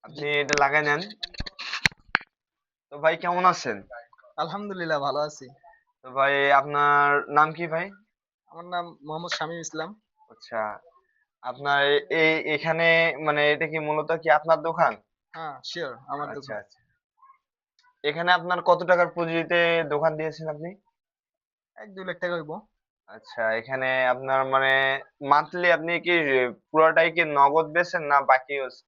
আপনি জি, এটা লাগাই নেন। তো ভাই কেমন আছেন? আলহামদুলিল্লাহ ভালো আছি। তো ভাই আপনার নাম কি ভাই? আমার নাম মোহাম্মদ শামীম ইসলাম। আচ্ছা, আপনার এখানে মানে এটা কি মূলত কি আপনার দোকান? হ্যাঁ, শিওর আমার আচ্ছা দোকান। আচ্ছা। এখানে আপনার কত টাকার পুঁজিতে দোকান দিয়েছেন আপনি? ১-২ লাখ টাকা হইব। আচ্ছা, এখানে আপনার মানে মান্থলি আপনি কি পুরোটাই কি নগদ বেচেন না বাকি আছে?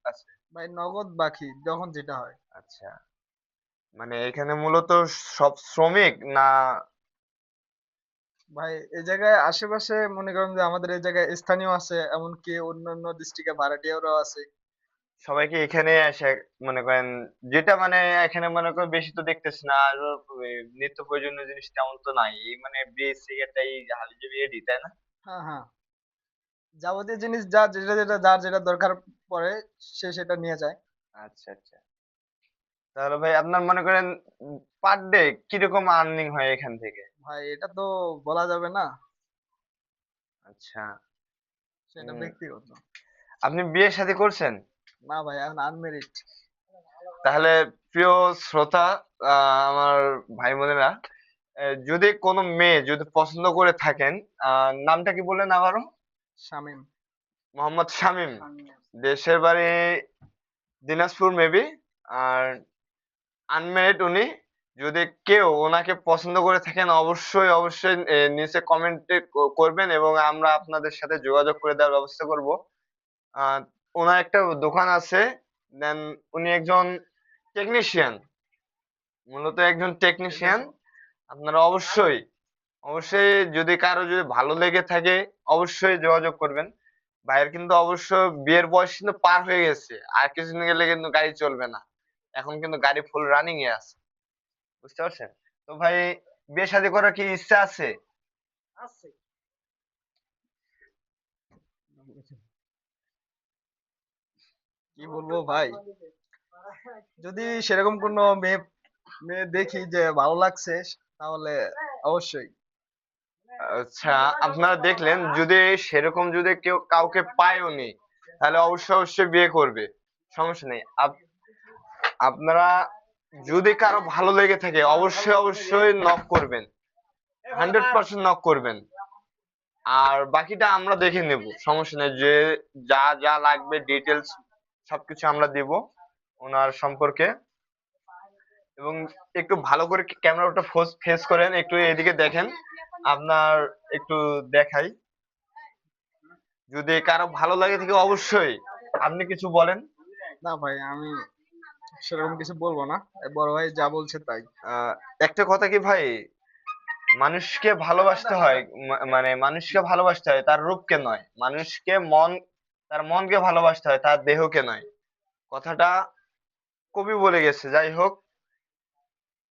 ভাই নগদ বাকি যখন যেটা হয়। আচ্ছা, মানে এখানে মূলত সব শ্রমিক না ভাই এই জায়গায় আশেপাশে মনে করেন যে আমাদের এই জায়গায় স্থানীয় আছে, এমনকি অন্যান্য ডিস্ট্রিক্টে ভাড়াটিয়ারাও আছে। সবাইকে এখানে এসে মনে করেন যেটা মানে এখানে মনে করেন বেশি তো দেখতেছি না আর নিত্য প্রয়োজনীয় জিনিস তেমন তো নাই এই মানে ব্রিজ সিগারেটটাই হাবিজাবি এডি তাই না? হ্যাঁ, হ্যাঁ। যাবতীয় জিনিস যার যার যেটা দরকার পড়ে সে সেটা নিয়ে যায়। আচ্ছা আচ্ছা। তাহলে ভাই আপনার মনে করেন পার ডে কিরকম আর্নিং হয় এখান থেকে? ভাই এটা তো বলা যাবে না। আচ্ছা। সেটা উম, ব্যক্তিগত। আপনি বিয়ে শাদী করছেন? না ভাই এখন আনমেরিড। তাহলে প্রিয় শ্রোতা, আমার ভাই বোনেরা, যদি কোনো মেয়ে যদি পছন্দ করে থাকেন, নামটা কি বললেন আবারও? শামীম। মোহাম্মদ শামীম। দেশের বাড়ি দিনাজপুর মেবি। আর আনমেরিড উনি। যদি কেউ ওনাকে পছন্দ করে থাকেন অবশ্যই অবশ্যই নিচে কমেন্টে করবেন এবং আমরা আপনাদের সাথে যোগাযোগ করে দেওয়ার ব্যবস্থা করব। আহ, ওনার একটা দোকান আছে। দেন উনি একজন টেকনিশিয়ান, মূলত একজন টেকনিশিয়ান। আপনারা অবশ্যই অবশ্যই যদি কারো যদি ভালো লেগে থাকে অবশ্যই যোগাযোগ করবেন। ভাইয়ের কিন্তু অবশ্য বিয়ের বয়স কিন্তু পার হয়ে গেছে, আর কিছুদিন গেলে কিন্তু গাড়ি চলবে না। এখন কিন্তু গাড়ি ফুল রানিং এ আছে, বুঝতে পারছেন? তো ভাই বিয়ে শাদী করার কি ইচ্ছা আছে? কি বলবো ভাই, যদি সেরকম কোনো মেয়ে মেয়ে দেখি যে ভালো লাগছে তাহলে অবশ্যই। আচ্ছা, আপনারা দেখলেন যদি সেরকম যদি কেউ কাউকে পায়ওনি তাহলে অবশ্যই অবশ্যই বিয়ে করবে, সমস্যা নেই। আপনারা যদি কারো ভালো লেগে থাকে অবশ্যই অবশ্যই নক করবেন, 100% নক করবেন। আর বাকিটা আমরা দেখে নেব, সমস্যা নেই। যে যা যা লাগবে ডিটেলস সবকিছু আমরা দিব ওনার সম্পর্কে। এবং একটু ভালো করে ক্যামেরাটা ফেস করেন, একটু এদিকে দেখেন। আপনার একটু দেখাই, যদি কারো ভালো লাগে থাকে অবশ্যই আপনি কিছু বলেন। না ভাই আমি সেরকম কিছু বলবো না, এই বড় ভাই যা বলছে তাই। আহ, একটা কথা কি ভাই, মানুষকে ভালোবাসতে হয়, মানে মানুষকে ভালোবাসতে হয় তার রূপকে নয়, মানুষকে তার মনকে ভালোবাসতে হয় তার দেহকে নয়। কথাটা কবি বলে গেছে। যাই হোক,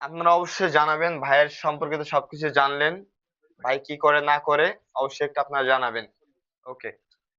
আপনারা অবশ্যই জানাবেন ভাইয়ের সম্পর্কে, তো সবকিছু জানলেন। ভাই কি করে না করে অবশ্যই একটু আপনারা জানাবেন। ওকে।